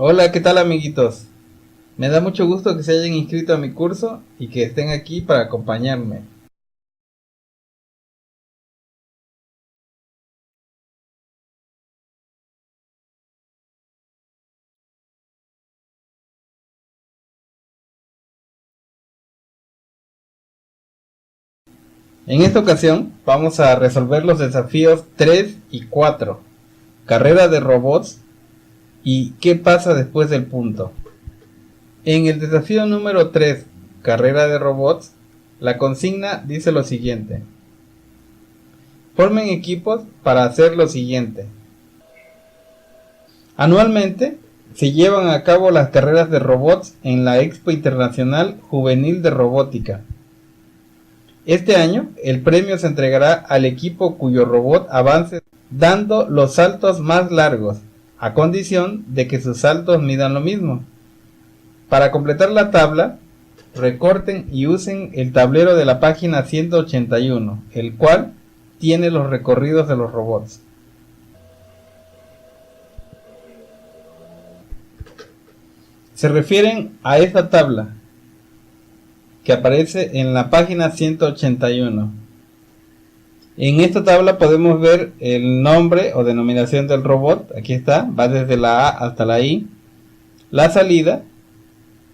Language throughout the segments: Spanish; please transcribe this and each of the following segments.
Hola, ¿qué tal amiguitos? Me da mucho gusto que se hayan inscrito a mi curso y que estén aquí para acompañarme. En esta ocasión vamos a resolver los desafíos 3 y 4, carrera de robots y qué pasa después del punto. En el desafío número 3, carrera de robots, la consigna dice lo siguiente: formen equipos para hacer lo siguiente. Anualmente se llevan a cabo las carreras de robots en la Expo Internacional Juvenil de Robótica. Este año el premio se entregará al equipo cuyo robot avance dando los saltos más largos, a condición de que sus saltos midan lo mismo. Para completar la tabla, recorten y usen el tablero de la página 181, el cual tiene los recorridos de los robots. Se refieren a esta tabla que aparece en la página 181. En esta tabla podemos ver el nombre o denominación del robot. Aquí está, va desde la A hasta la I, la salida,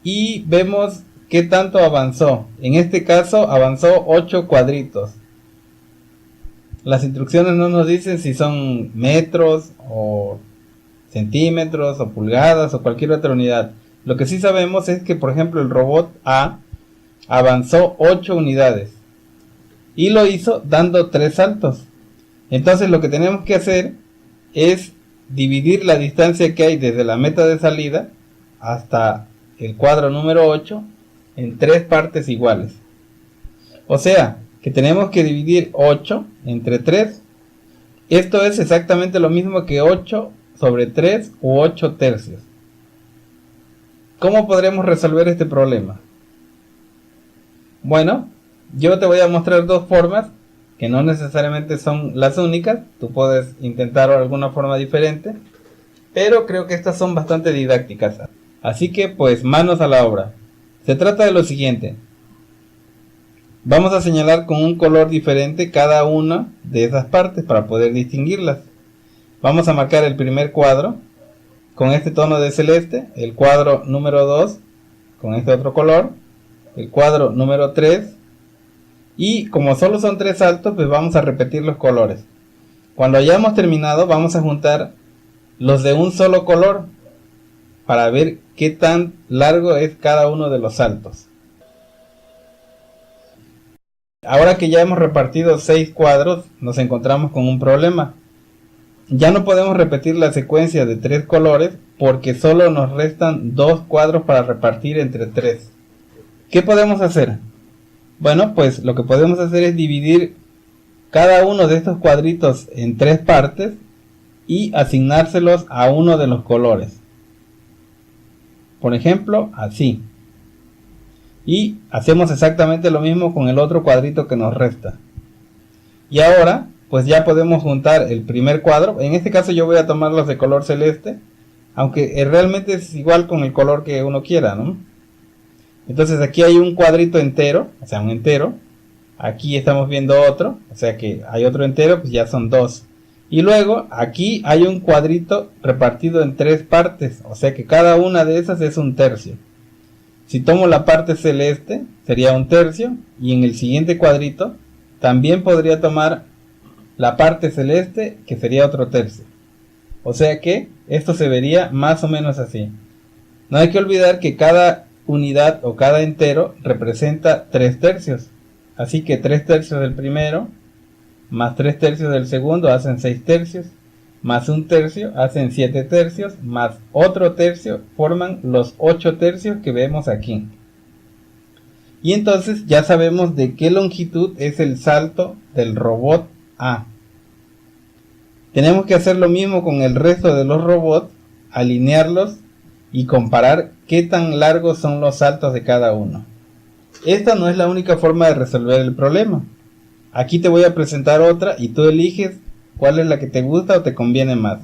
y vemos qué tanto avanzó. En este caso avanzó 8 cuadritos. Las instrucciones no nos dicen si son metros o centímetros o pulgadas o cualquier otra unidad. Lo que sí sabemos es que, por ejemplo, el robot A avanzó 8 unidades y lo hizo dando 3 saltos. Entonces lo que tenemos que hacer es dividir la distancia que hay desde la meta de salida hasta el cuadro número 8 en 3 partes iguales. O sea, que tenemos que dividir 8 entre 3. Esto es exactamente lo mismo que 8 sobre 3 u 8 tercios. ¿Cómo podremos resolver este problema? Bueno, yo te voy a mostrar dos formas que no necesariamente son las únicas. Tú puedes intentar alguna forma diferente, pero creo que estas son bastante didácticas. Así que pues manos a la obra. Se trata de lo siguiente. Vamos a señalar con un color diferente cada una de esas partes para poder distinguirlas. Vamos a marcar el primer cuadro con este tono de celeste, el cuadro número 2 con este otro color, el cuadro número 3, y como solo son 3 saltos, pues vamos a repetir los colores. Cuando hayamos terminado, vamos a juntar los de un solo color para ver qué tan largo es cada uno de los saltos. Ahora que ya hemos repartido 6 cuadros, nos encontramos con un problema. Ya no podemos repetir la secuencia de 3 colores porque solo nos restan 2 cuadros para repartir entre 3. ¿Qué podemos hacer? Bueno, pues lo que podemos hacer es dividir cada uno de estos cuadritos en 3 partes y asignárselos a uno de los colores. Por ejemplo, así. Y hacemos exactamente lo mismo con el otro cuadrito que nos resta. Y ahora pues ya podemos juntar el primer cuadro. En este caso yo voy a tomar los de color celeste, aunque realmente es igual con el color que uno quiera, ¿no? Entonces aquí hay un cuadrito entero, o sea un entero. Aquí estamos viendo otro, o sea que hay otro entero, pues ya son 2. Y luego aquí hay un cuadrito repartido en 3 partes, o sea que cada una de esas es un tercio. Si tomo la parte celeste sería un tercio, y en el siguiente cuadrito también podría tomar la parte celeste, que sería otro tercio. O sea que esto se vería más o menos así. No hay que olvidar que cada unidad o cada entero representa 3 tercios. Así que 3 tercios del primero más 3 tercios del segundo hacen 6 tercios, más un tercio hacen 7 tercios, más otro tercio forman los 8 tercios que vemos aquí. Y entonces ya sabemos de qué longitud es el salto del robot A. Tenemos que hacer lo mismo con el resto de los robots, alinearlos y comparar qué tan largos son los saltos de cada uno. Esta no es la única forma de resolver el problema. Aquí te voy a presentar otra y tú eliges cuál es la que te gusta o te conviene más.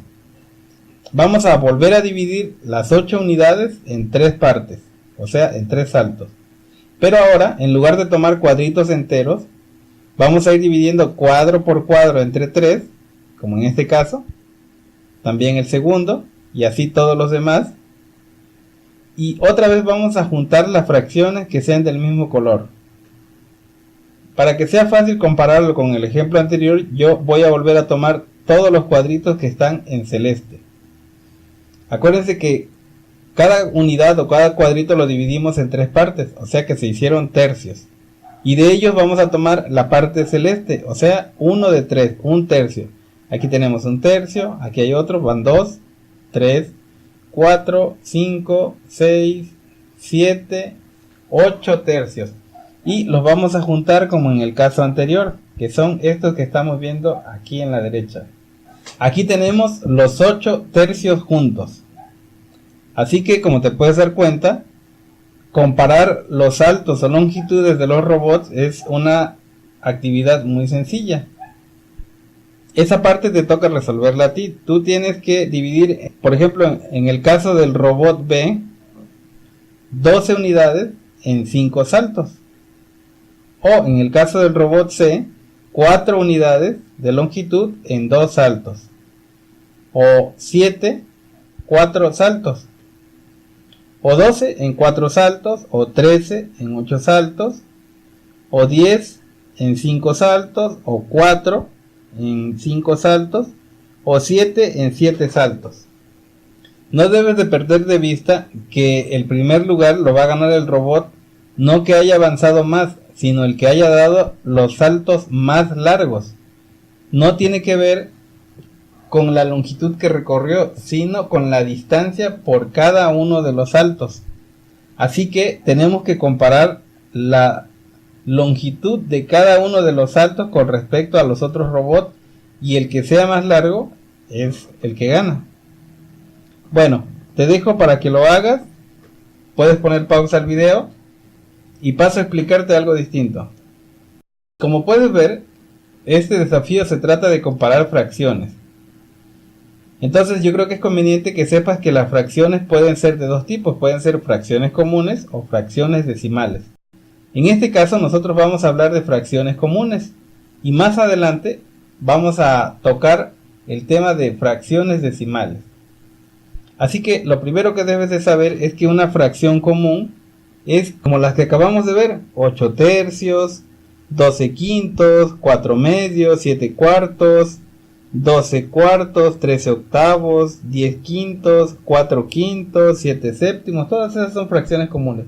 vamos a volver a dividir las 8 unidades en 3 partes, o sea, en 3 saltos. Pero ahora, en lugar de tomar cuadritos enteros, vamos a ir dividiendo cuadro por cuadro entre 3, como en este caso, también el segundo, y así todos los demás. Y otra vez vamos a juntar las fracciones que sean del mismo color. Para que sea fácil compararlo con el ejemplo anterior, yo voy a volver a tomar todos los cuadritos que están en celeste. Acuérdense que cada unidad o cada cuadrito lo dividimos en 3 partes, o sea que se hicieron tercios. Y de ellos vamos a tomar la parte celeste, o sea, 1 de 3, un tercio. Aquí tenemos un tercio, aquí hay otro, van 2, 3, 4, 5, 6, 7, 8 tercios. Y los vamos a juntar como en el caso anterior, que son estos que estamos viendo aquí en la derecha. Aquí tenemos los 8 tercios juntos. Así que, como te puedes dar cuenta, comparar los saltos o longitudes de los robots es una actividad muy sencilla. Esa parte te toca resolverla a ti. Tú tienes que dividir, por ejemplo, en el caso del robot B, 12 unidades en 5 saltos. O en el caso del robot C, 4 unidades de longitud en 2 saltos. O 7, 4 saltos. O 12 en 4 saltos. O 13 en 8 saltos. O 10 en 5 saltos. O 4 en 5 saltos. O 7 en 7 saltos. No debes de perder de vista que el primer lugar lo va a ganar el robot, no que haya avanzado más, sino el que haya dado los saltos más largos. No tiene que ver con la longitud que recorrió, sino con la distancia por cada uno de los saltos. Así que tenemos que comparar la longitud de cada uno de los saltos con respecto a los otros robots, y el que sea más largo es el que gana. Bueno, te dejo para que lo hagas. Puedes poner pausa al video y paso a explicarte algo distinto. Como puedes ver, este desafío se trata de comparar fracciones. Entonces yo creo que es conveniente que sepas que las fracciones pueden ser de dos tipos. Pueden ser fracciones comunes o fracciones decimales. En este caso nosotros vamos a hablar de fracciones comunes. Y más adelante vamos a tocar el tema de fracciones decimales. Así que lo primero que debes de saber es que una fracción común es como las que acabamos de ver: 8 tercios, 12 quintos, 4 medios, 7 cuartos, 12 cuartos, 13 octavos, 10 quintos, 4 quintos, 7 séptimos. Todas esas son fracciones comunes.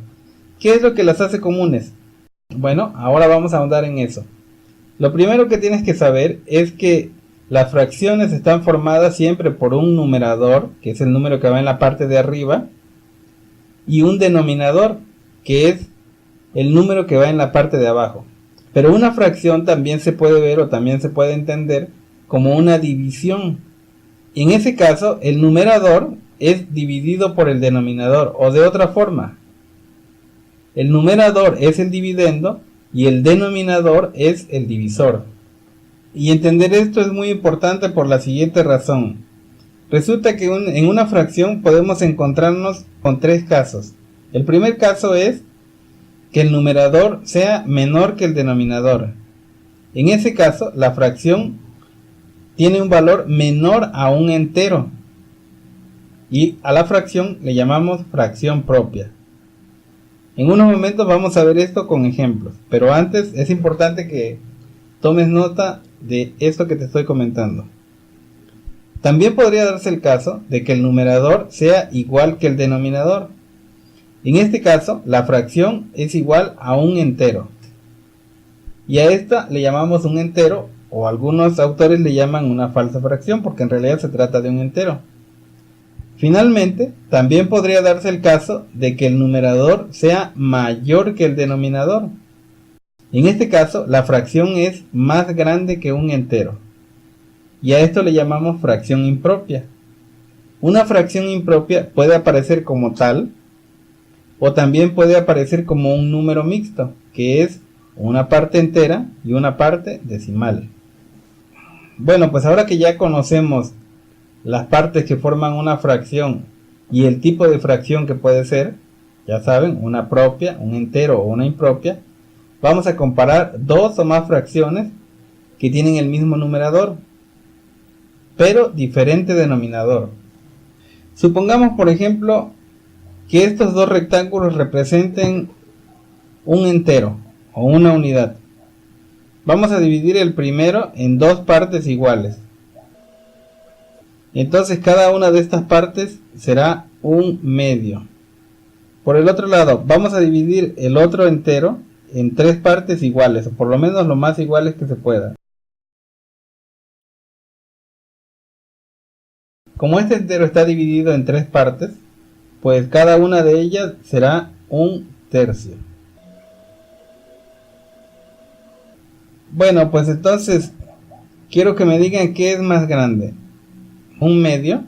¿Qué es lo que las hace comunes? Bueno, ahora vamos a ahondar en eso. Lo primero que tienes que saber es que las fracciones están formadas siempre por un numerador, que es el número que va en la parte de arriba, y un denominador, que es el número que va en la parte de abajo. Pero una fracción también se puede ver o también se puede entender como una división. En ese caso, el numerador es dividido por el denominador, o de otra forma, el numerador es el dividendo y el denominador es el divisor. Y entender esto es muy importante por la siguiente razón. Resulta que en una fracción podemos encontrarnos con 3 casos. El primer caso es que el numerador sea menor que el denominador. En ese caso, la fracción tiene un valor menor a un entero. Y a la fracción le llamamos fracción propia. En unos momentos vamos a ver esto con ejemplos. Pero antes es importante que tomes nota de esto que te estoy comentando. También podría darse el caso de que el numerador sea igual que el denominador. En este caso, la fracción es igual a un entero. Y a esta le llamamos un entero, o algunos autores le llaman una falsa fracción, porque en realidad se trata de un entero. Finalmente, también podría darse el caso de que el numerador sea mayor que el denominador. En este caso, la fracción es más grande que un entero. Y a esto le llamamos fracción impropia. Una fracción impropia puede aparecer como tal, o también puede aparecer como un número mixto, que es una parte entera y una parte decimal. Bueno, pues ahora que ya conocemos las partes que forman una fracción y el tipo de fracción que puede ser, ya saben, una propia, un entero o una impropia, vamos a comparar dos o más fracciones que tienen el mismo numerador, pero diferente denominador. Supongamos, por ejemplo, que estos dos rectángulos representen un entero o una unidad. Vamos a dividir el primero en dos partes iguales. Entonces cada una de estas partes será un medio. Por el otro lado, vamos a dividir el otro entero en tres partes iguales, o por lo menos lo más iguales que se pueda. Como este entero está dividido en tres partes, pues cada una de ellas será un tercio. Bueno, pues entonces quiero que me digan qué es más grande. Un medio.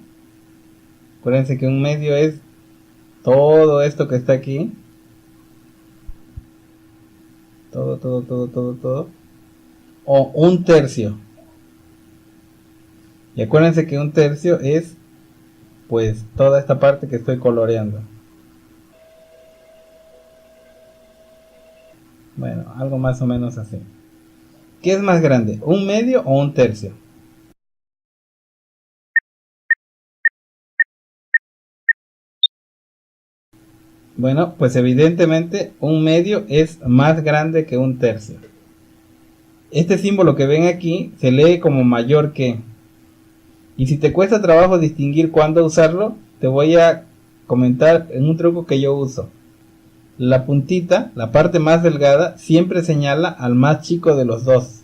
Acuérdense que un medio es todo esto que está aquí. Todo. O un tercio. Y acuérdense que un tercio es pues toda esta parte que estoy coloreando. Bueno, algo más o menos así. ¿Qué es más grande? ¿Un medio o un tercio? Bueno, pues evidentemente un medio es más grande que un tercio. Este símbolo que ven aquí se lee como mayor que. Y si te cuesta trabajo distinguir cuándo usarlo, te voy a comentar en un truco que yo uso. La puntita, la parte más delgada, siempre señala al más chico de los dos.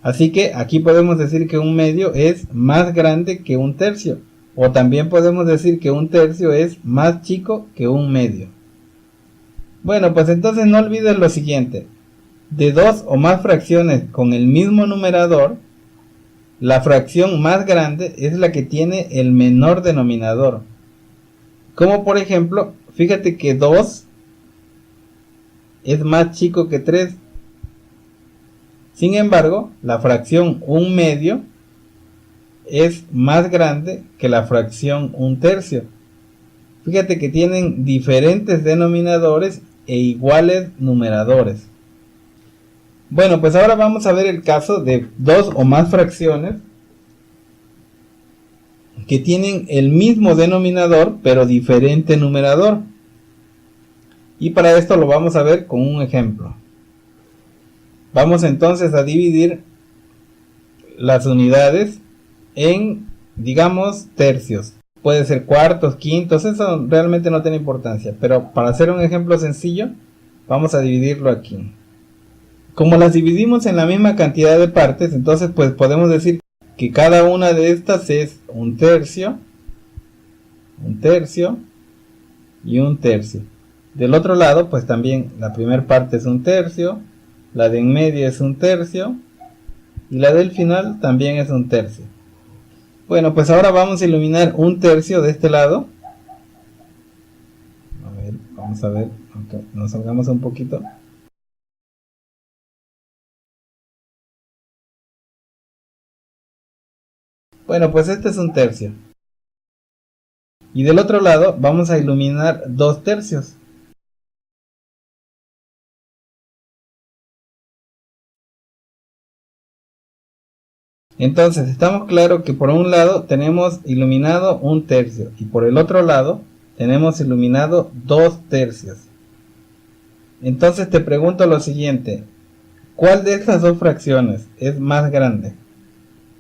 Así que aquí podemos decir que un medio es más grande que un tercio. O también podemos decir que un tercio es más chico que un medio. Bueno, pues entonces no olvides lo siguiente. De dos o más fracciones con el mismo numerador, la fracción más grande es la que tiene el menor denominador. Como por ejemplo, fíjate que 2 es más chico que 3. Sin embargo, la fracción un medio es más grande que la fracción un tercio. Fíjate que tienen diferentes denominadores e iguales numeradores. Bueno, pues ahora vamos a ver el caso de dos o más fracciones que tienen el mismo denominador pero diferente numerador. Y para esto lo vamos a ver con un ejemplo. Vamos entonces a dividir las unidades en, digamos, tercios. Puede ser cuartos, quintos, eso realmente no tiene importancia. Pero para hacer un ejemplo sencillo, vamos a dividirlo aquí. Como las dividimos en la misma cantidad de partes, entonces pues podemos decir que cada una de estas es un tercio y un tercio. Del otro lado, pues también la primera parte es un tercio, la de en medio es un tercio y la del final también es un tercio. Bueno, pues ahora vamos a iluminar un tercio de este lado. A ver, vamos a ver, aunque nos salgamos un poquito. Bueno, pues este es un tercio. Y del otro lado vamos a iluminar 2 tercios. Entonces estamos claros que por un lado tenemos iluminado un tercio y por el otro lado tenemos iluminado 2 tercios. Entonces te pregunto lo siguiente, ¿cuál de estas dos fracciones es más grande?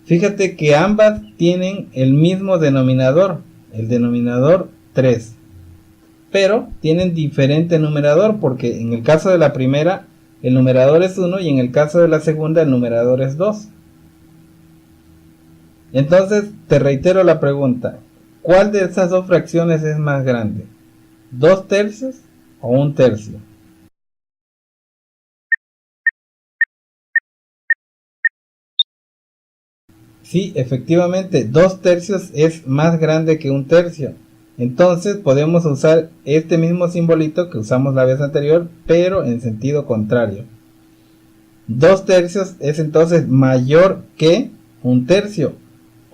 Fíjate que ambas tienen el mismo denominador, el denominador 3, pero tienen diferente numerador porque en el caso de la primera el numerador es 1 y en el caso de la segunda el numerador es 2. Entonces te reitero la pregunta, ¿cuál de estas dos fracciones es más grande? ¿2 tercios o 1 tercio? Sí, efectivamente, 2 tercios es más grande que 1 tercio. Entonces podemos usar este mismo simbolito que usamos la vez anterior, pero en sentido contrario. 2 tercios es entonces mayor que 1 tercio.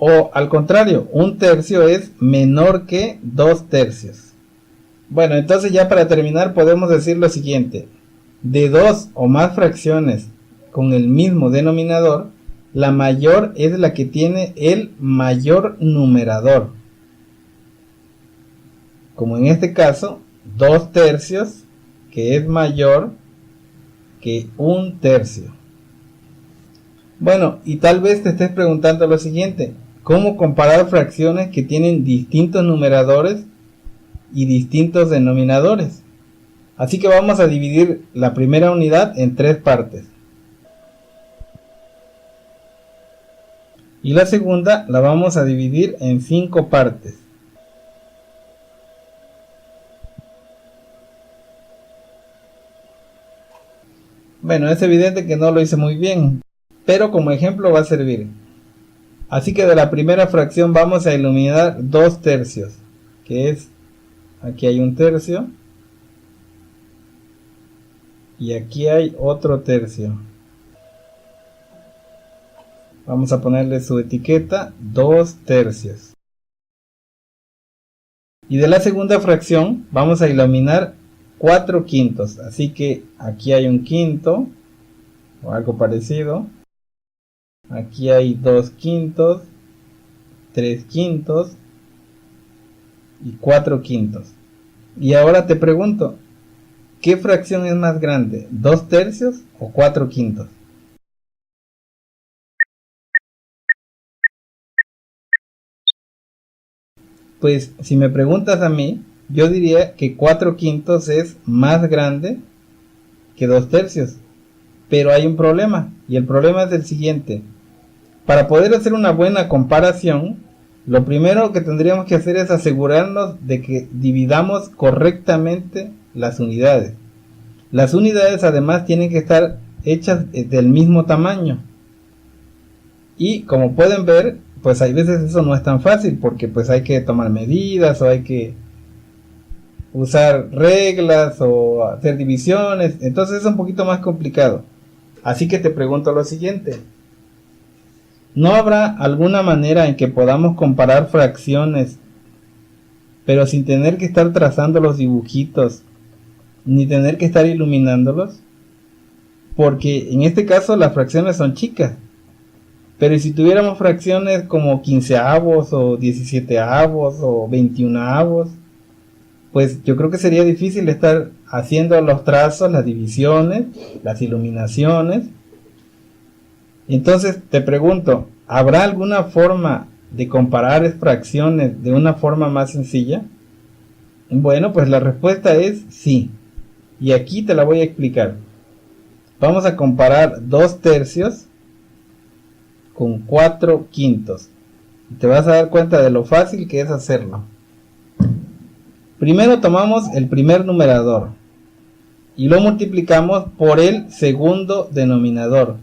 O al contrario, 1/3 es menor que 2/3. Bueno, entonces ya para terminar podemos decir lo siguiente. De dos o más fracciones con el mismo denominador, la mayor es la que tiene el mayor numerador. Como en este caso, 2/3, que es mayor que 1/3. Bueno, y tal vez te estés preguntando lo siguiente: ¿cómo comparar fracciones que tienen distintos numeradores y distintos denominadores? Así que vamos a dividir la primera unidad en 3 partes. Y la segunda la vamos a dividir en 5 partes. Bueno, es evidente que no lo hice muy bien, pero como ejemplo va a servir. Así que de la primera fracción vamos a eliminar 2/3, que es, aquí hay 1/3 y aquí hay otro tercio. Vamos a ponerle su etiqueta 2/3. Y de la segunda fracción vamos a eliminar 4/5, así que aquí hay 1/5 o algo parecido. Aquí hay 2/5, 3/5 y 4/5. Y ahora te pregunto, ¿qué fracción es más grande? ¿2/3 o 4/5? Pues si me preguntas a mí, yo diría que 4/5 es más grande que 2/3. Pero hay un problema, y el problema es el siguiente. Para poder hacer una buena comparación, lo primero que tendríamos que hacer es asegurarnos de que dividamos correctamente las unidades. Las unidades además tienen que estar hechas del mismo tamaño. Y como pueden ver, pues hay veces eso no es tan fácil, porque pues hay que tomar medidas o hay que usar reglas o hacer divisiones. Entonces es un poquito más complicado. Así que te pregunto lo siguiente: ¿no habrá alguna manera en que podamos comparar fracciones, pero sin tener que estar trazando los dibujitos, ni tener que estar iluminándolos? Porque en este caso las fracciones son chicas. Pero si tuviéramos fracciones como 15avos o 17avos o 21avos, pues yo creo que sería difícil estar haciendo los trazos, las divisiones, las iluminaciones. Entonces te pregunto, ¿habrá alguna forma de comparar fracciones de una forma más sencilla? Bueno, pues la respuesta es sí. Y aquí te la voy a explicar. Vamos a comparar 2/3 con 4/5. Y te vas a dar cuenta de lo fácil que es hacerlo. Primero tomamos el primer numerador y lo multiplicamos por el segundo denominador.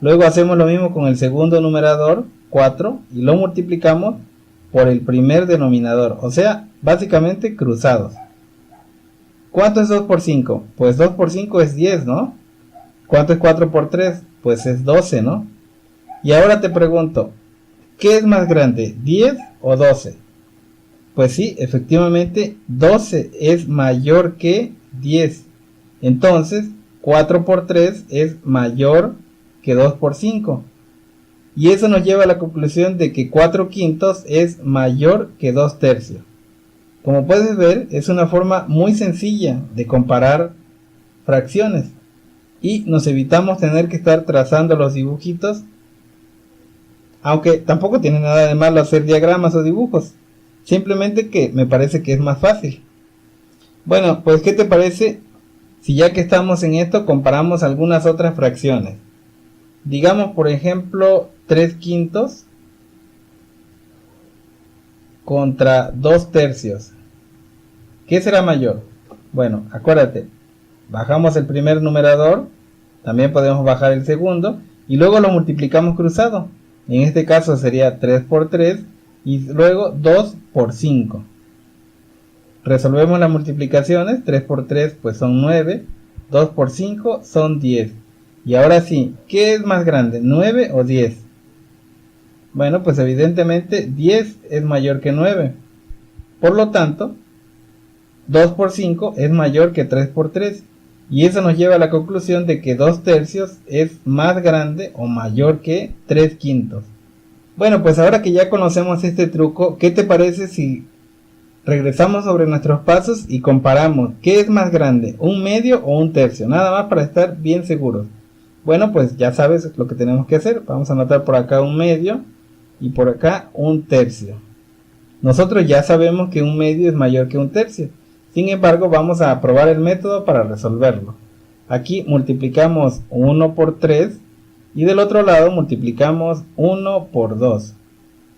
Luego hacemos lo mismo con el segundo numerador, 4, y lo multiplicamos por el primer denominador. O sea, básicamente cruzados. ¿Cuánto es 2 por 5? Pues 2 por 5 es 10, ¿no? ¿Cuánto es 4 por 3? Pues es 12, ¿no? Y ahora te pregunto, ¿qué es más grande, 10 o 12? Pues sí, efectivamente 12 es mayor que 10. Entonces 4 por 3 es mayor que 2 por 5. Y eso nos lleva a la conclusión de que 4/5 es mayor que 2/3. Como puedes ver, es una forma muy sencilla de comparar fracciones. Y nos evitamos tener que estar trazando los dibujitos. Aunque tampoco tiene nada de malo hacer diagramas o dibujos. Simplemente que me parece que es más fácil. Bueno, pues ¿qué te parece si ya que estamos en esto comparamos algunas otras fracciones? Digamos por ejemplo 3/5 contra 2/3. ¿Qué será mayor? Bueno, acuérdate, bajamos el primer numerador, también podemos bajar el segundo y luego lo multiplicamos cruzado. En este caso sería 3 por 3 y luego 2 por 5. Resolvemos las multiplicaciones, 3 por 3 pues son 9, 2 por 5 son 10. Y ahora sí, ¿qué es más grande, 9 o 10? Bueno, pues evidentemente 10 es mayor que 9. Por lo tanto, 2 por 5 es mayor que 3 por 3. Y eso nos lleva a la conclusión de que 2 tercios es más grande o mayor que 3 quintos. Bueno, pues ahora que ya conocemos este truco, ¿qué te parece si regresamos sobre nuestros pasos y comparamos qué es más grande, un medio o un tercio? Nada más para estar bien seguros. Bueno, pues ya sabes lo que tenemos que hacer. Vamos a anotar por acá un medio y por acá un tercio. Nosotros ya sabemos que un medio es mayor que un tercio. Sin embargo, vamos a probar el método para resolverlo. Aquí multiplicamos 1 por 3 y del otro lado multiplicamos 1 por 2.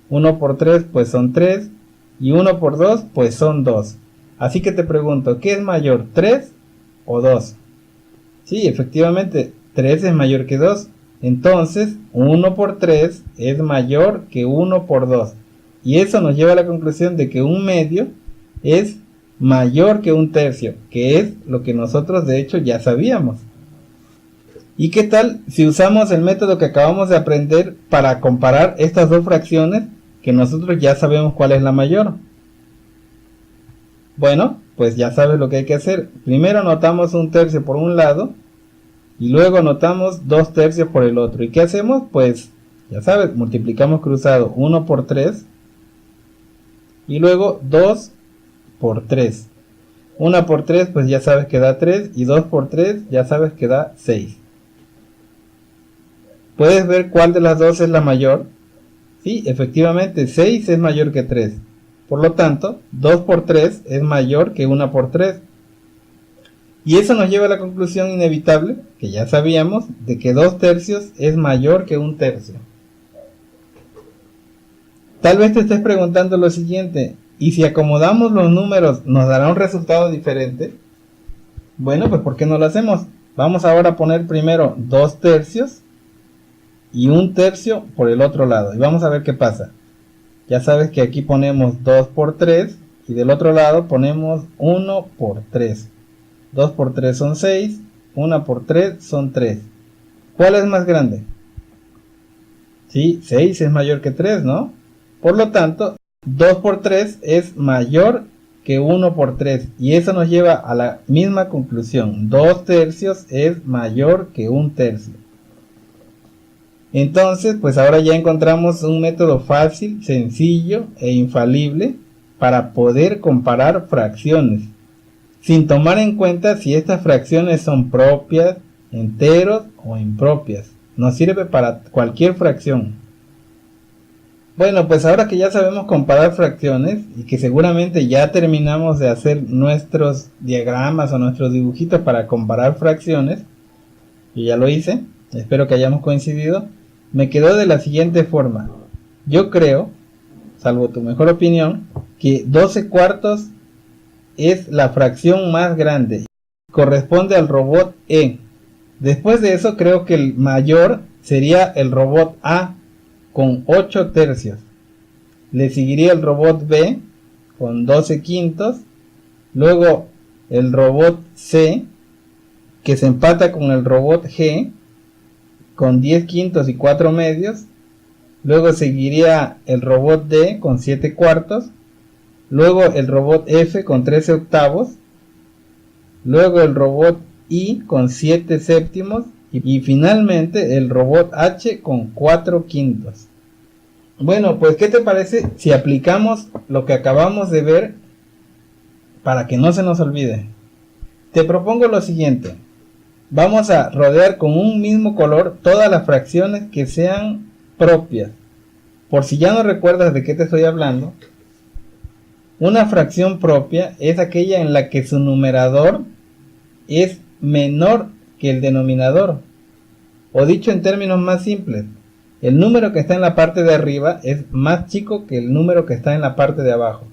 1 por 3 pues son 3 y 1 por 2 pues son 2. Así que te pregunto, ¿qué es mayor, 3 o 2? Sí, efectivamente, 3 es mayor que 2. Entonces, 1 por 3 es mayor que 1 por 2. Y eso nos lleva a la conclusión de que un medio es mayor que un tercio, que es lo que nosotros de hecho ya sabíamos. ¿Y qué tal si usamos el método que acabamos de aprender para comparar estas dos fracciones que nosotros ya sabemos cuál es la mayor? Bueno, pues ya sabes lo que hay que hacer. Primero anotamos un tercio por un lado y luego anotamos 2 tercios por el otro. ¿Y qué hacemos? Pues ya sabes, multiplicamos cruzado 1 por 3 y luego 2 por 3. 1 por 3 pues ya sabes que da 3 y 2 por 3 ya sabes que da 6. ¿Puedes ver cuál de las dos es la mayor? Sí, efectivamente 6 es mayor que 3. Por lo tanto, 2 por 3 es mayor que 1 por 3. Y eso nos lleva a la conclusión inevitable, que ya sabíamos, de que 2 tercios es mayor que un tercio. Tal vez te estés preguntando lo siguiente, ¿y si acomodamos los números nos dará un resultado diferente? Bueno, pues ¿por qué no lo hacemos? Vamos ahora a poner primero 2 tercios y un tercio por el otro lado. Y vamos a ver qué pasa. Ya sabes que aquí ponemos 2 por 3 y del otro lado ponemos 1 por 3. 2 por 3 son 6, 1 por 3 son 3. ¿Cuál es más grande? Sí, 6 es mayor que 3, ¿no? Por lo tanto, 2 por 3 es mayor que 1 por 3. Y eso nos lleva a la misma conclusión. 2 tercios es mayor que un tercio. Entonces, pues ahora ya encontramos un método fácil, sencillo e infalible para poder comparar fracciones, sin tomar en cuenta si estas fracciones son propias, enteros o impropias. Nos sirve para cualquier fracción. Bueno, pues ahora que ya sabemos comparar fracciones y que seguramente ya terminamos de hacer nuestros diagramas o nuestros dibujitos para comparar fracciones, yo ya lo hice, espero que hayamos coincidido, me quedó de la siguiente forma. Yo creo, salvo tu mejor opinión, que 12 cuartos es la fracción más grande, corresponde al robot E. Después de eso creo que el mayor sería el robot A con 8 tercios. Le seguiría el robot B con 12 quintos. Luego el robot C, que se empata con el robot G con 10 quintos y 4 medios. Luego seguiría el robot D con 7 cuartos. Luego el robot F con 13 octavos. Luego el robot I con 7 séptimos. Y finalmente el robot H con 4 quintos. Bueno, pues ¿qué te parece si aplicamos lo que acabamos de ver para que no se nos olvide? Te propongo lo siguiente. Vamos a rodear con un mismo color todas las fracciones que sean propias. Por si ya no recuerdas de qué te estoy hablando, una fracción propia es aquella en la que su numerador es menor que el denominador. O dicho en términos más simples, el número que está en la parte de arriba es más chico que el número que está en la parte de abajo.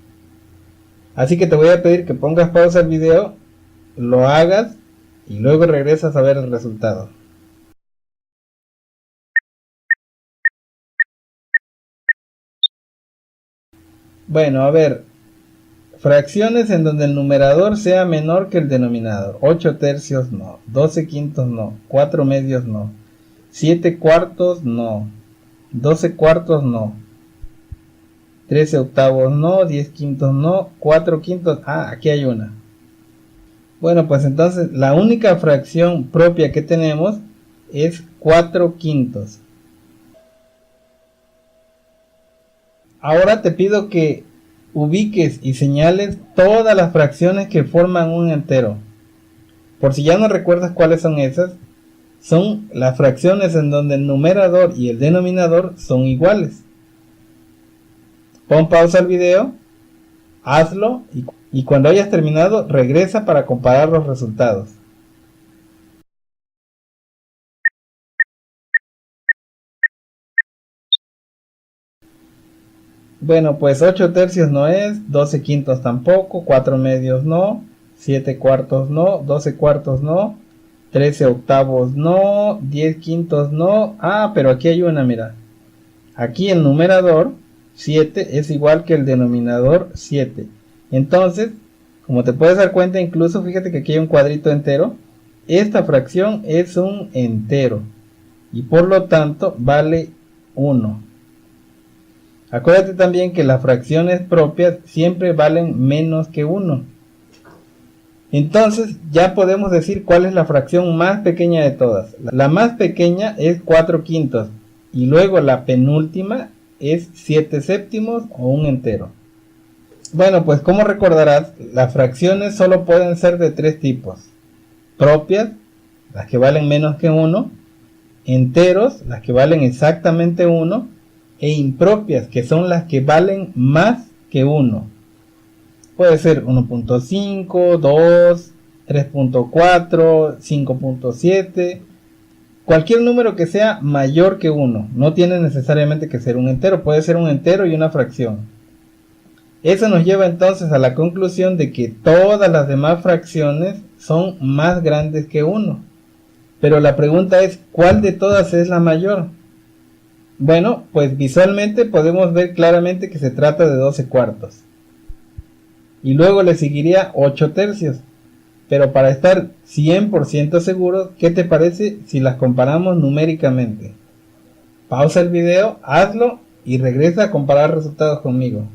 Así que te voy a pedir que pongas pausa al video, lo hagas y luego regresas a ver el resultado. Bueno, a ver, fracciones en donde el numerador sea menor que el denominador. 8 tercios no, 12 quintos no, 4 medios no, 7 cuartos no, 12 cuartos no, 13 octavos no, 10 quintos no, 4 quintos, aquí hay una. Bueno, pues entonces la única fracción propia que tenemos es 4 quintos. Ahora te pido que ubiques y señales todas las fracciones que forman un entero. Por si ya no recuerdas cuáles son esas, son las fracciones en donde el numerador y el denominador son iguales. Pon pausa al video, hazlo y cuando hayas terminado regresa para comparar los resultados. Bueno, pues 8 tercios no es, 12 quintos tampoco, 4 medios no, 7 cuartos no, 12 cuartos no, 13 octavos no, 10 quintos no. Pero aquí hay una, mira. Aquí el numerador 7 es igual que el denominador 7. Entonces, como te puedes dar cuenta, incluso fíjate que aquí hay un cuadrito entero. Esta fracción es un entero y por lo tanto vale 1. Acuérdate también que las fracciones propias siempre valen menos que 1. Entonces ya podemos decir cuál es la fracción más pequeña de todas. La más pequeña es 4 quintos y luego la penúltima es 7 séptimos o un entero. Bueno, pues como recordarás, las fracciones solo pueden ser de 3 tipos. Propias, las que valen menos que 1, enteros, las que valen exactamente 1, e impropias, que son las que valen más que 1. Puede ser 1.5, 2, 3.4, 5.7, cualquier número que sea mayor que 1. No tiene necesariamente que ser un entero, puede ser un entero y una fracción. Eso nos lleva entonces a la conclusión de que todas las demás fracciones son más grandes que 1. Pero la pregunta es, ¿cuál de todas es la mayor? Bueno, pues visualmente podemos ver claramente que se trata de 12 cuartos. Y luego le seguiría 8 tercios. Pero para estar 100% seguros, ¿qué te parece si las comparamos numéricamente? Pausa el video, hazlo y regresa a comparar resultados conmigo.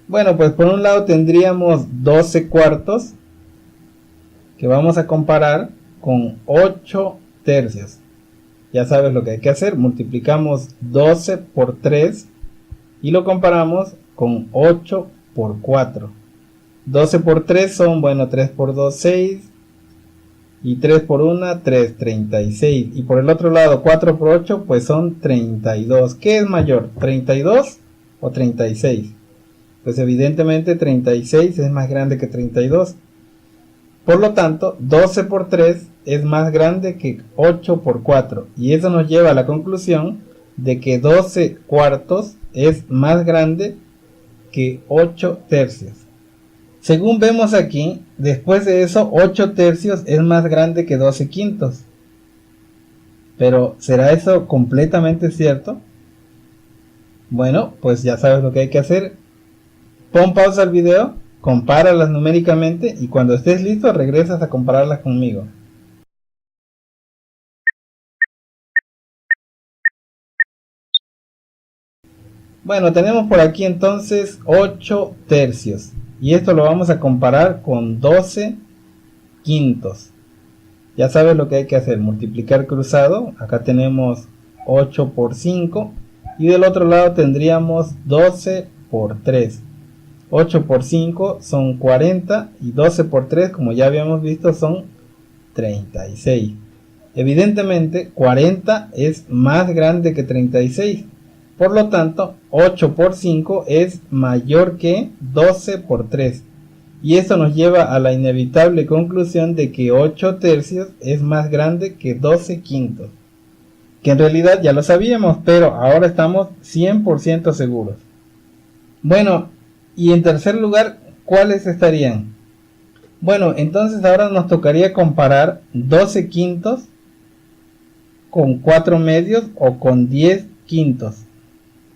Bueno, pues por un lado tendríamos 12 cuartos que vamos a comparar con 8 tercios. Ya sabes lo que hay que hacer, multiplicamos 12 por 3 y lo comparamos con 8 por 4. 12 por 3 son, 3 por 2, 6 y 3 por 1, 3, 36. Y por el otro lado, 4 por 8 pues son 32. ¿Qué es mayor, 32 o 36? Pues evidentemente 36 es más grande que 32. Por lo tanto, 12 por 3 es más grande que 8 por 4. Y eso nos lleva a la conclusión de que 12 cuartos es más grande que 8 tercios. Según vemos aquí, después de eso, 8 tercios es más grande que 12 quintos. Pero, ¿será eso completamente cierto? Bueno, pues ya sabes lo que hay que hacer. Pon pausa al video, compáralas numéricamente y cuando estés listo regresas a compararlas conmigo. Bueno, tenemos por aquí entonces 8 tercios y esto lo vamos a comparar con 12 quintos. Ya sabes lo que hay que hacer, multiplicar cruzado. Acá tenemos 8 por 5 y del otro lado tendríamos 12 por 3. 8 por 5 son 40 y 12 por 3, como ya habíamos visto, son 36. Evidentemente 40 es más grande que 36. Por lo tanto, 8 por 5 es mayor que 12 por 3. Y esto nos lleva a la inevitable conclusión de que 8 tercios es más grande que 12 quintos. Que en realidad ya lo sabíamos, pero ahora estamos 100% seguros. Bueno, y en tercer lugar, ¿cuáles estarían? Bueno, entonces ahora nos tocaría comparar 12 quintos con 4 medios o con 10 quintos.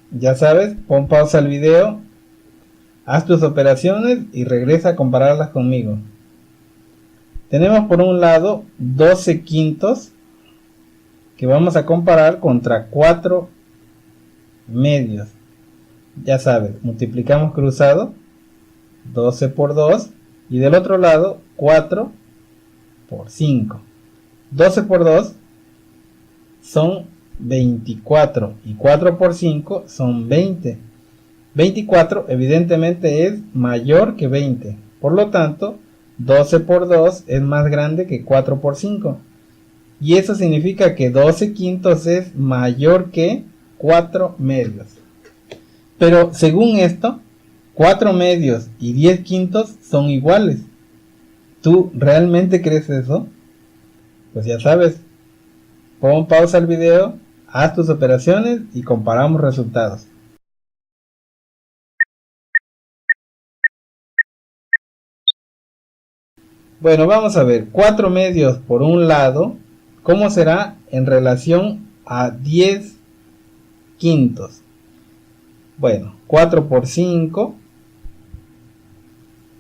Ya sabes, pon pausa al video, haz tus operaciones y regresa a compararlas conmigo. Tenemos por un lado 12 quintos que vamos a comparar contra 4 medios. Ya sabes, multiplicamos cruzado, 12 por 2, y del otro lado 4 por 5. 12 por 2 son 24 y 4 por 5 son 20. 24 evidentemente es mayor que 20. Por lo tanto, 12 por 2 es más grande que 4 por 5. Y eso significa que 12 quintos es mayor que 4 medios. Pero según esto, 4 medios y 10 quintos son iguales. ¿Tú realmente crees eso? Pues ya sabes, pon pausa al video, haz tus operaciones y comparamos resultados. Bueno, vamos a ver, 4 medios por un lado, ¿cómo será en relación a 10 quintos? Bueno, 4 por 5,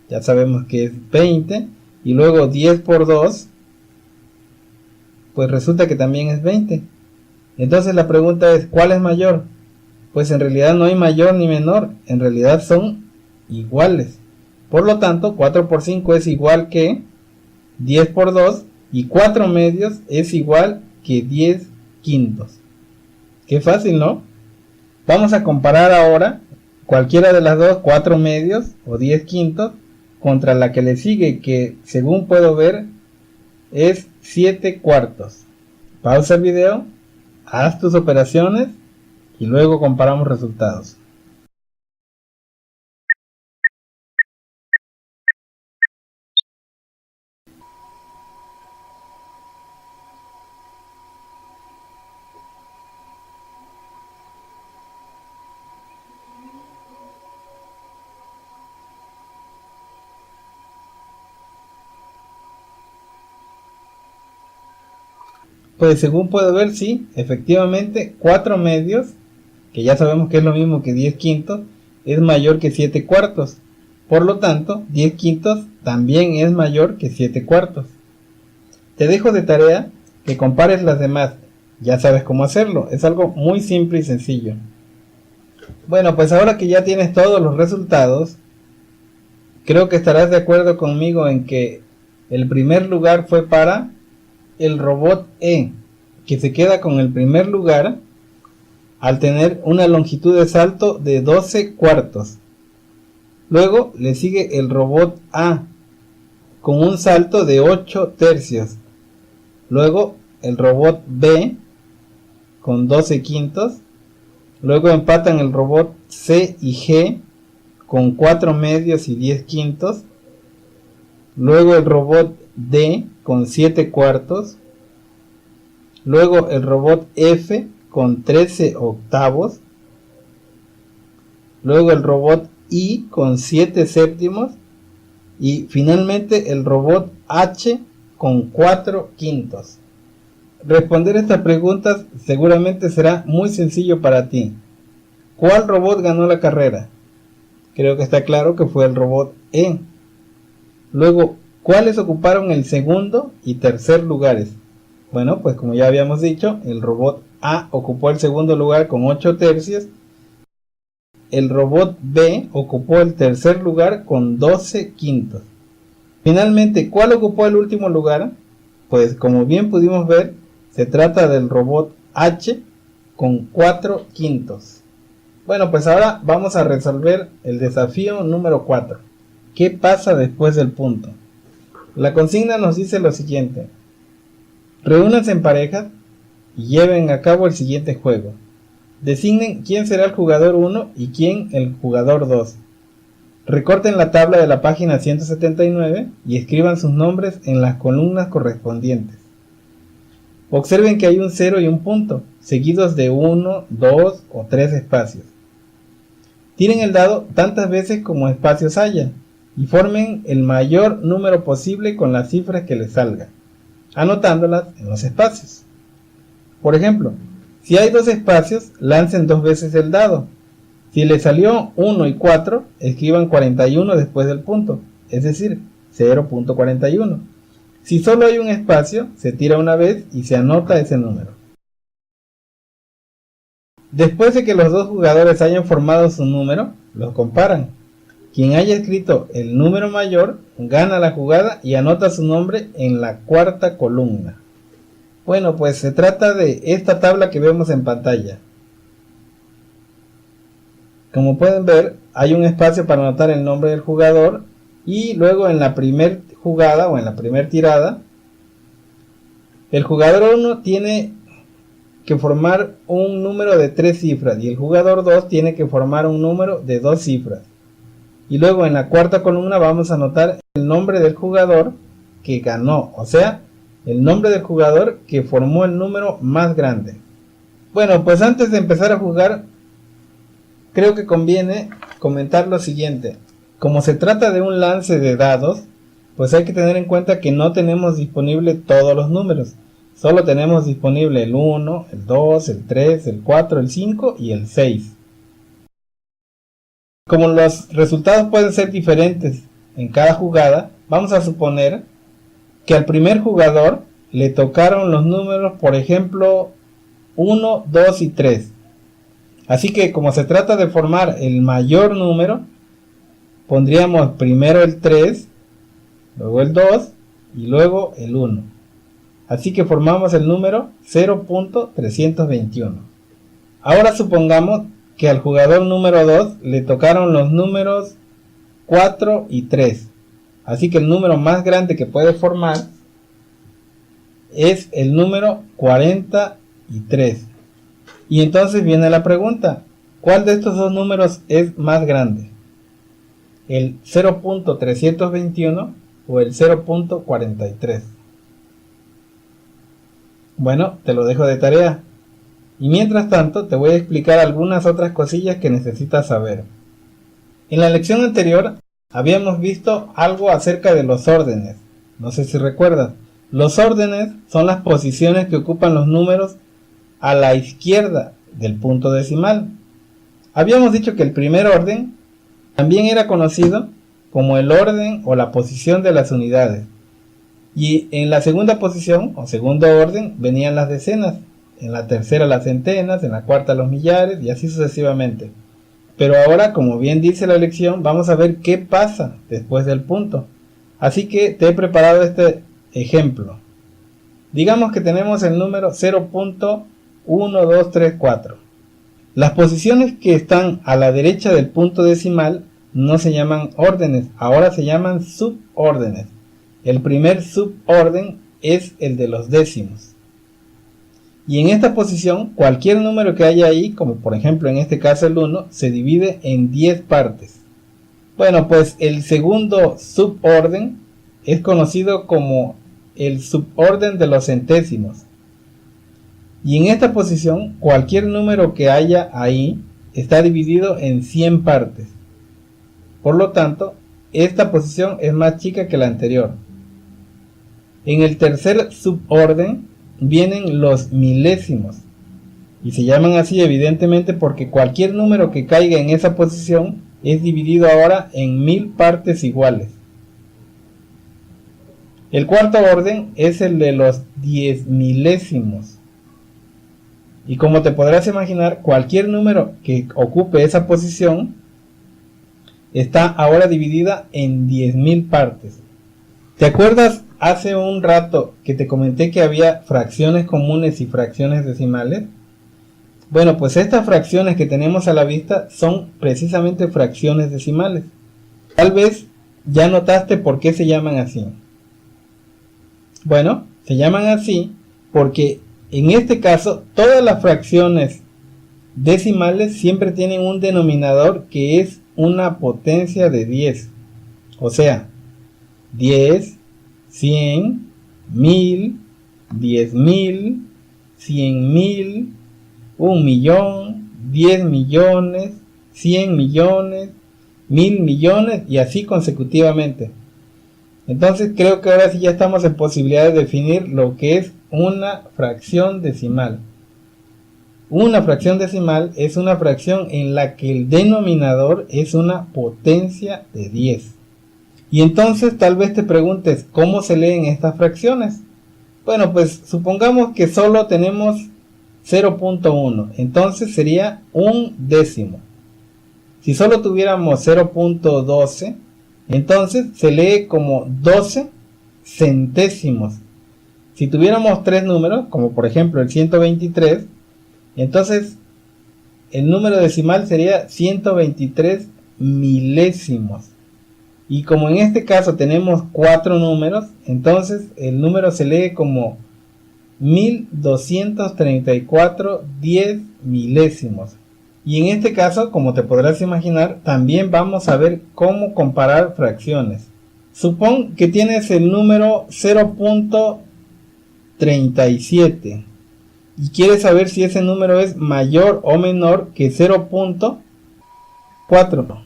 ya sabemos que es 20, y luego 10 por 2, pues resulta que también es 20. Entonces la pregunta es, ¿cuál es mayor? Pues en realidad no hay mayor ni menor, en realidad son iguales. Por lo tanto, 4 por 5 es igual que 10 por 2, y 4 medios es igual que 10 quintos. Qué fácil, ¿no? Vamos a comparar ahora cualquiera de las dos, 4 medios o 10 quintos, contra la que le sigue, que según puedo ver es 7 cuartos. Pausa el video, haz tus operaciones y luego comparamos resultados. Pues según puedo ver, sí, efectivamente 4 medios, que ya sabemos que es lo mismo que 10 quintos, es mayor que 7 cuartos. Por lo tanto, 10 quintos también es mayor que 7 cuartos. Te dejo de tarea que compares las demás. Ya sabes cómo hacerlo, es algo muy simple y sencillo. Bueno, pues ahora que ya tienes todos los resultados, creo que estarás de acuerdo conmigo en que el primer lugar fue para el robot E, que se queda con el primer lugar al tener una longitud de salto de 12 cuartos. Luego le sigue el robot A con un salto de 8 tercios. Luego el robot B con 12 quintos. Luego empatan el robot C y G con 4 medios y 10 quintos. Luego el robot D con 7 cuartos. Luego el robot F con 13 octavos. Luego el robot I con 7 séptimos. Y finalmente el robot H con 4 quintos. Responder estas preguntas seguramente será muy sencillo para ti. ¿Cuál robot ganó la carrera? Creo que está claro que fue el robot E. Luego, ¿cuáles ocuparon el segundo y tercer lugares? Bueno, pues como ya habíamos dicho, el robot A ocupó el segundo lugar con 8 tercios. El robot B ocupó el tercer lugar con 12 quintos. Finalmente, ¿cuál ocupó el último lugar? Pues como bien pudimos ver, se trata del robot H con 4 quintos. Bueno, pues ahora vamos a resolver el desafío número 4. ¿Qué pasa después del punto? La consigna nos dice lo siguiente. Reúnanse en parejas y lleven a cabo el siguiente juego. Designen quién será el jugador 1 y quién el jugador 2. Recorten la tabla de la página 179 y escriban sus nombres en las columnas correspondientes. Observen que hay un 0 y un punto, seguidos de 1, 2 o 3 espacios. Tiren el dado tantas veces como espacios haya y formen el mayor número posible con las cifras que les salga, anotándolas en los espacios. Por ejemplo, si hay 2 espacios, lancen 2 veces el dado. Si les salió 1 y 4, escriban 41 después del punto, es decir, 0.41. Si solo hay un espacio, se tira una vez y se anota ese número. Después de que los dos jugadores hayan formado su número, los comparan. Quien haya escrito el número mayor gana la jugada y anota su nombre en la cuarta columna. Bueno, pues se trata de esta tabla que vemos en pantalla. Como pueden ver, hay un espacio para anotar el nombre del jugador y luego en la primera jugada o en la primera tirada, el jugador 1 tiene que formar un número de 3 cifras y el jugador 2 tiene que formar un número de 2 cifras. Y luego en la cuarta columna vamos a anotar el nombre del jugador que ganó, o sea, el nombre del jugador que formó el número más grande. Bueno, pues antes de empezar a jugar, creo que conviene comentar lo siguiente. Como se trata de un lance de dados, pues hay que tener en cuenta que no tenemos disponible todos los números. Solo tenemos disponible el 1, el 2, el 3, el 4, el 5 y el 6. Como los resultados pueden ser diferentes en cada jugada, vamos a suponer que al primer jugador le tocaron los números, por ejemplo, 1, 2 y 3. Así que como se trata de formar el mayor número, pondríamos primero el 3, luego el 2 y luego el 1. Así que formamos el número 0.321. Ahora supongamos que al jugador número 2 le tocaron los números 4 y 3. Así que el número más grande que puede formar es el número 43. Y entonces viene la pregunta, ¿cuál de estos dos números es más grande? ¿El 0.321 o el 0.43? Bueno, te lo dejo de tarea. Y mientras tanto te voy a explicar algunas otras cosillas que necesitas saber. En la lección anterior habíamos visto algo acerca de los órdenes. No sé si recuerdas. Los órdenes son las posiciones que ocupan los números a la izquierda del punto decimal. Habíamos dicho que el primer orden también era conocido como el orden o la posición de las unidades. Y en la segunda posición o segundo orden venían las decenas, en la tercera las centenas, en la cuarta los millares y así sucesivamente. Pero ahora, como bien dice la lección, vamos a ver qué pasa después del punto. Así que te he preparado este ejemplo. Digamos que tenemos el número 0.1234. Las posiciones que están a la derecha del punto decimal no se llaman órdenes, ahora se llaman subórdenes. El primer suborden es el de los décimos. Y en esta posición, cualquier número que haya ahí, como por ejemplo en este caso el 1, se divide en 10 partes. Bueno, pues el segundo suborden es conocido como el suborden de los centésimos. Y en esta posición, cualquier número que haya ahí está dividido en 100 partes. Por lo tanto, esta posición es más chica que la anterior. En el tercer suborden vienen los milésimos. Y se llaman así evidentemente porque cualquier número que caiga en esa posición es dividido ahora en 1000 partes iguales. El cuarto orden es el de los 10 milésimos. Y como te podrás imaginar, cualquier número que ocupe esa posición está ahora dividida en 10.000 partes. ¿Te acuerdas hace un rato que te comenté que había fracciones comunes y fracciones decimales? Bueno, pues estas fracciones que tenemos a la vista son precisamente fracciones decimales. Tal vez ya notaste por qué se llaman así. Bueno, se llaman así porque en este caso todas las fracciones decimales siempre tienen un denominador que es una potencia de 10. O sea, 10, 100, 1000, 10.000, 100.000, 1.000.000, 10 millones, 100 millones, 1000 millones y así consecutivamente. Entonces creo que ahora sí ya estamos en posibilidad de definir lo que es una fracción decimal. Una fracción decimal es una fracción en la que el denominador es una potencia de 10. Y entonces tal vez te preguntes, ¿cómo se leen estas fracciones? Bueno, pues supongamos que solo tenemos 0.1, entonces sería un décimo. Si solo tuviéramos 0.12, entonces se lee como 12 centésimos. Si tuviéramos tres números, como por ejemplo el 123, entonces el número decimal sería 123 milésimos. Y como en este caso tenemos cuatro números, entonces el número se lee como 1234 10 milésimos. Y en este caso, como te podrás imaginar, también vamos a ver cómo comparar fracciones. Supón que tienes el número 0.37 y quieres saber si ese número es mayor o menor que 0.4.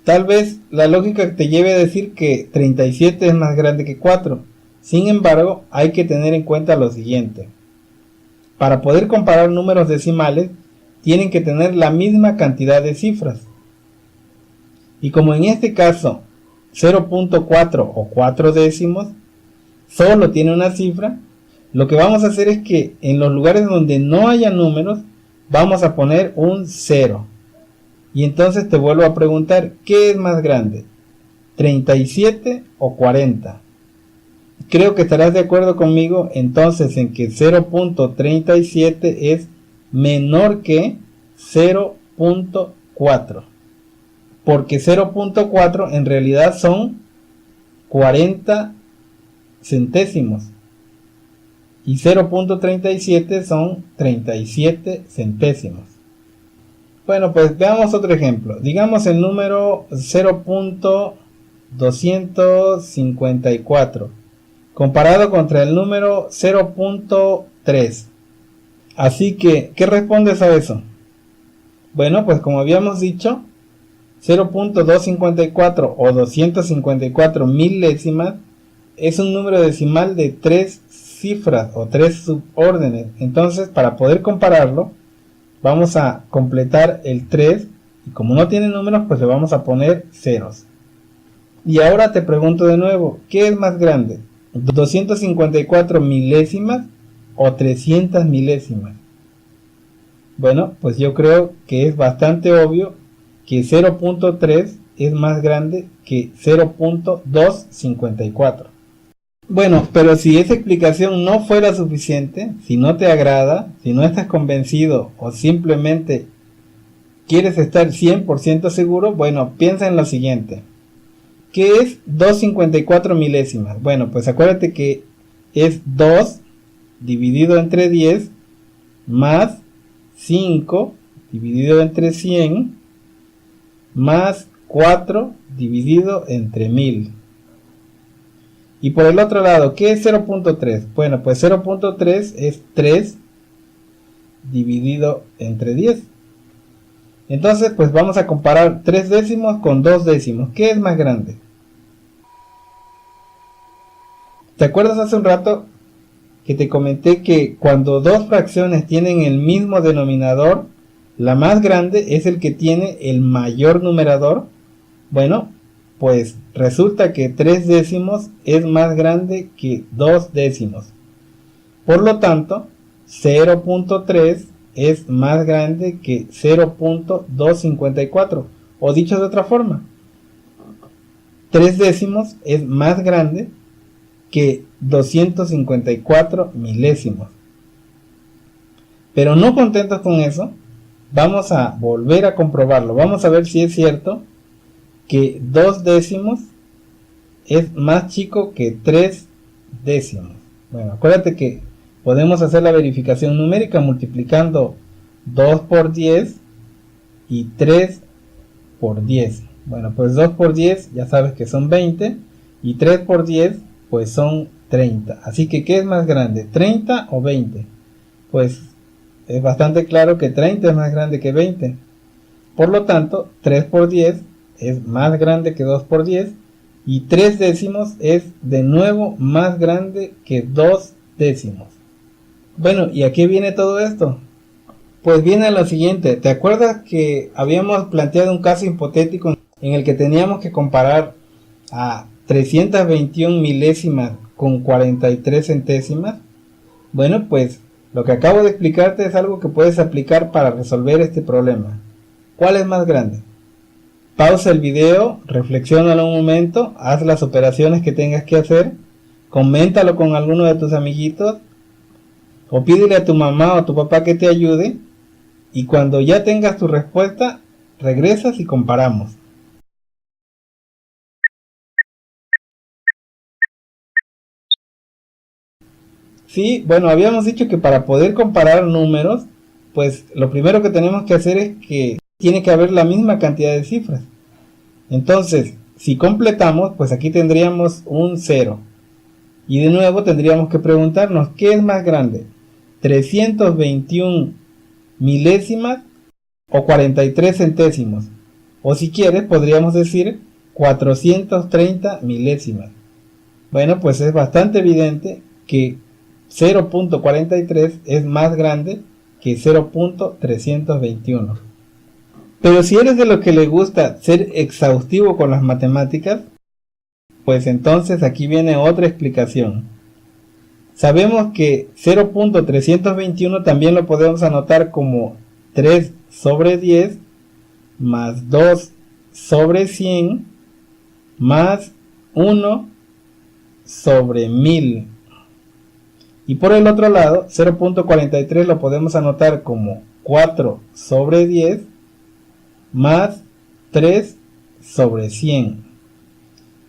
Tal vez la lógica te lleve a decir que 37 es más grande que 4. Sin embargo, hay que tener en cuenta lo siguiente. Para poder comparar números decimales, tienen que tener la misma cantidad de cifras. Y como en este caso 0.4 o 4 décimos solo tiene una cifra, lo que vamos a hacer es que en los lugares donde no haya números, vamos a poner un 0. Y entonces te vuelvo a preguntar, ¿qué es más grande? ¿37 o 40? Creo que estarás de acuerdo conmigo entonces en que 0.37 es menor que 0.4. Porque 0.4 en realidad son 40 centésimos. Y 0.37 son 37 centésimos. Bueno, pues veamos otro ejemplo. Digamos el número 0.254 comparado contra el número 0.3. Así que, ¿qué respondes a eso? Bueno, pues como habíamos dicho, 0.254 o 254 milésimas es un número decimal de 3 cifras o 3 subórdenes. Entonces, para poder compararlo, vamos a completar el 3 y como no tiene números, pues le vamos a poner ceros. Y ahora te pregunto de nuevo, ¿qué es más grande? ¿254 milésimas o 300 milésimas? Bueno, pues yo creo que es bastante obvio que 0.3 es más grande que 0.254. Bueno, pero si esa explicación no fuera suficiente, si no te agrada, si no estás convencido o simplemente quieres estar 100% seguro, bueno, piensa en lo siguiente. ¿Qué es 254 milésimas? Bueno, pues acuérdate que es 2 dividido entre 10 más 5 dividido entre 100 más 4 dividido entre 1000. Y por el otro lado, ¿qué es 0.3? Bueno, pues 0.3 es 3 dividido entre 10. Entonces, pues vamos a comparar 3 décimos con 2 décimos. ¿Qué es más grande? ¿Te acuerdas hace un rato que te comenté que cuando dos fracciones tienen el mismo denominador, la más grande es el que tiene el mayor numerador? Bueno, pues resulta que 3 décimos es más grande que 2 décimos. Por lo tanto, 0.3 es más grande que 0.254. O dicho de otra forma, 3 décimos es más grande que 254 milésimos. Pero no contentos con eso, vamos a volver a comprobarlo. Vamos a ver si es cierto que 2 décimos es más chico que 3 décimos. Bueno, acuérdate que podemos hacer la verificación numérica multiplicando 2 por 10 y 3 por 10. Bueno, pues 2 por 10 ya sabes que son 20 y 3 por 10 pues son 30. Así que ¿qué es más grande? ¿30 o 20? Pues es bastante claro que 30 es más grande que 20. Por lo tanto, 3 por 10 es más grande que 2 por 10 y 3 décimos es de nuevo más grande que 2 décimos. Bueno, ¿y a qué viene todo esto? Pues viene a lo siguiente. ¿Te acuerdas que habíamos planteado un caso hipotético en el que teníamos que comparar a 321 milésimas con 43 centésimas, bueno, pues lo que acabo de explicarte es algo que puedes aplicar para resolver este problema. ¿Cuál es más grande? Pausa el video, reflexiónalo un momento, haz las operaciones que tengas que hacer, coméntalo con alguno de tus amiguitos o pídele a tu mamá o a tu papá que te ayude, y cuando ya tengas tu respuesta, regresas y comparamos. Sí, bueno, habíamos dicho que para poder comparar números, pues lo primero que tenemos que hacer es que tiene que haber la misma cantidad de cifras. Entonces, si completamos, pues aquí tendríamos un 0. Y de nuevo tendríamos que preguntarnos, ¿qué es más grande? ¿321 milésimas o 43 centésimos? O si quieres, podríamos decir 430 milésimas. Bueno, pues es bastante evidente que 0.43 es más grande que 0.321. Pero si eres de los que le gusta ser exhaustivo con las matemáticas, pues entonces aquí viene otra explicación. Sabemos que 0.321 también lo podemos anotar como 3 sobre 10 más 2 sobre 100 más 1 sobre 1000. Y por el otro lado, 0.43 lo podemos anotar como 4 sobre 10 más 3 sobre 100.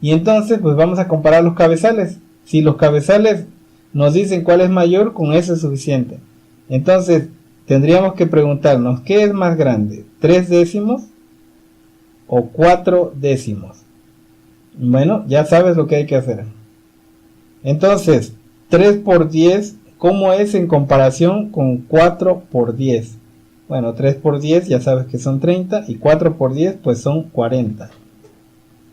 Y entonces pues vamos a comparar los cabezales. Si los cabezales nos dicen cuál es mayor, con eso es suficiente. Entonces tendríamos que preguntarnos, ¿qué es más grande? ¿3 décimos o 4 décimos? Bueno, ya sabes lo que hay que hacer. Entonces, 3 por 10, ¿cómo es en comparación con 4 por 10? Bueno, 3 por 10 ya sabes que son 30 y 4 por 10 pues son 40.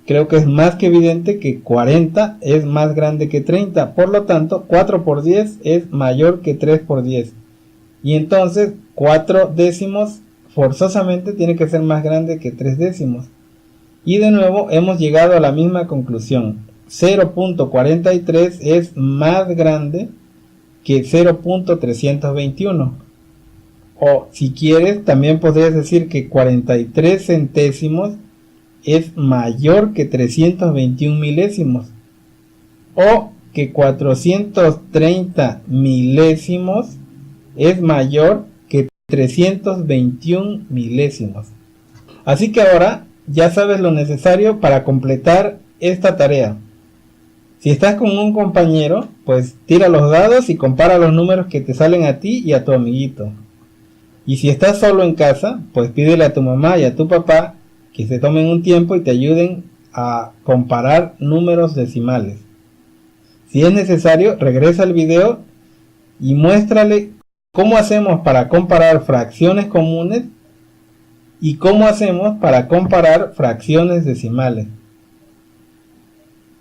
Creo que es más que evidente que 40 es más grande que 30. Por lo tanto, 4 por 10 es mayor que 3 por 10. Y entonces 4 décimos forzosamente tiene que ser más grande que 3 décimos. Y de nuevo hemos llegado a la misma conclusión. 0.43 es más grande que 0.321. O si quieres, también podrías decir que 43 centésimos es mayor que 321 milésimos. O que 430 milésimos es mayor que 321 milésimos. Así que ahora ya sabes lo necesario para completar esta tarea. Si estás con un compañero, pues tira los dados y compara los números que te salen a ti y a tu amiguito. Y si estás solo en casa, pues pídele a tu mamá y a tu papá que se tomen un tiempo y te ayuden a comparar números decimales. Si es necesario, regresa al video y muéstrale cómo hacemos para comparar fracciones comunes y cómo hacemos para comparar fracciones decimales.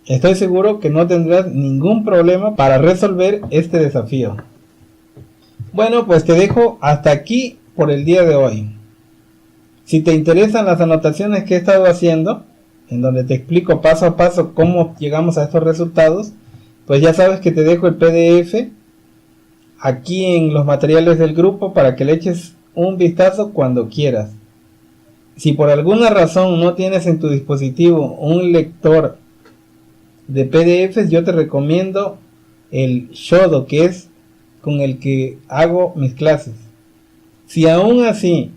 Estoy seguro que no tendrás ningún problema para resolver este desafío. Bueno, pues te dejo hasta aquí por el día de hoy. Si te interesan las anotaciones que he estado haciendo, en donde te explico paso a paso cómo llegamos a estos resultados, pues ya sabes que te dejo el PDF aquí en los materiales del grupo para que le eches un vistazo cuando quieras. Si por alguna razón no tienes en tu dispositivo un lector de PDFs, yo te recomiendo el Shodo, que es con el que hago mis clases. Si aún así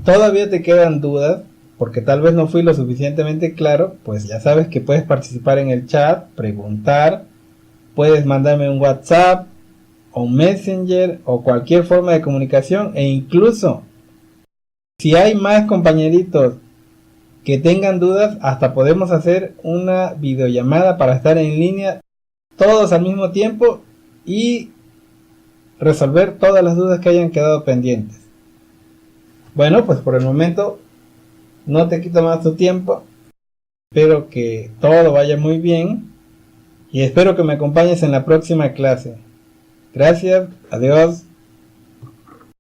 todavía te quedan dudas, porque tal vez no fui lo suficientemente claro, pues ya sabes que puedes participar en el chat, preguntar, puedes mandarme un WhatsApp o un Messenger o cualquier forma de comunicación, e incluso si hay más compañeritos que tengan dudas, hasta podemos hacer una videollamada para estar en línea todos al mismo tiempo y resolver todas las dudas que hayan quedado pendientes. Bueno, pues por el momento no te quito más tu tiempo. Espero que todo vaya muy bien y espero que me acompañes en la próxima clase. Gracias, adiós.